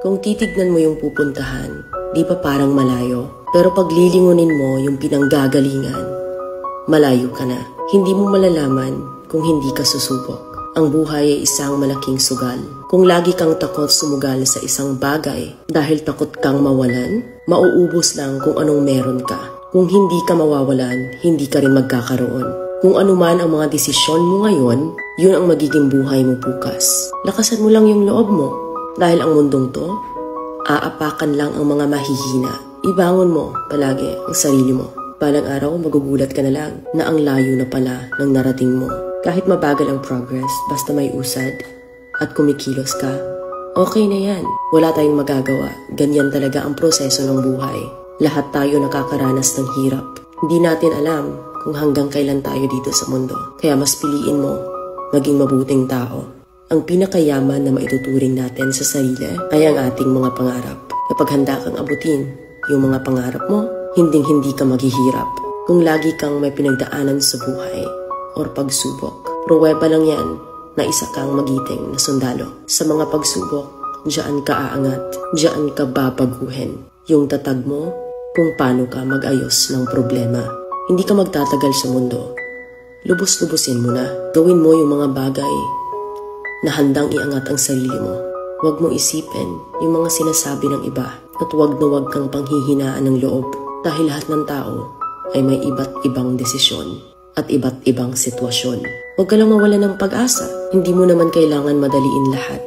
Kung titignan mo yung pupuntahan, di pa parang malayo. Pero pag lilingunin mo yung pinanggagalingan, malayo ka na. Hindi mo malalaman kung hindi ka susubok. Ang buhay ay isang malaking sugal. Kung lagi kang takot sumugal sa isang bagay dahil takot kang mawalan, mauubos lang kung anong meron ka. Kung hindi ka mawawalan, hindi ka rin magkakaroon. Kung ano man ang mga desisyon mo ngayon, yun ang magiging buhay mo bukas. Lakasan mo lang yung loob mo dahil ang mundong to, aapakan lang ang mga mahihina. Ibangon mo palagi ang sarili mo. Balang araw, magugulat ka na lang na ang layo na pala ng narating mo. Kahit mabagal ang progress, basta may usad at kumikilos ka, okay na yan. Wala tayong magagawa. Ganyan talaga ang proseso ng buhay. Lahat tayo nakakaranas ng hirap. Hindi natin alam kung hanggang kailan tayo dito sa mundo. Kaya mas piliin mo maging mabuting tao. Ang pinakayaman na maituturing natin sa sarili ay ang ating mga pangarap. Kapag handa kang abutin yung mga pangarap mo, hinding-hindi ka maghihirap. Kung lagi kang may pinagdaanan sa buhay or pagsubok, pruweba lang yan na isa kang magiting na sundalo. Sa mga pagsubok, diyan ka aangat, diyan ka babaguhin. Yung tatag mo kung paano ka mag-ayos ng problema. Hindi ka magtatagal sa mundo. Lubos-lubusin mo na. Gawin mo yung mga bagay na handang iangat ang sarili mo. Huwag mo isipin yung mga sinasabi ng iba at huwag na huwag kang panghihinaan ng loob dahil lahat ng tao ay may iba't ibang desisyon at iba't ibang sitwasyon. Huwag ka lang mawala ng pag-asa. Hindi mo naman kailangan madaliin lahat.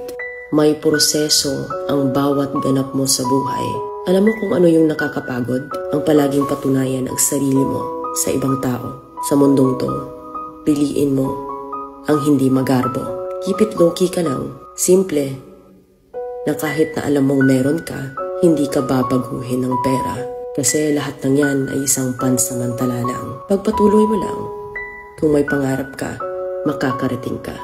May proseso ang bawat ganap mo sa buhay. Alam mo kung ano yung nakakapagod? Ang palaging patunayan ang sarili mo sa ibang tao. Sa mundong to, piliin mo ang hindi magarbo. Keep it low-key ka lang. Simple. Na kahit na alam mong meron ka, hindi ka babaguhin ng pera. Kasi lahat ng yan ay isang pansamantala lang. Pagpatuloy mo lang. Kung may pangarap ka, makakarating ka.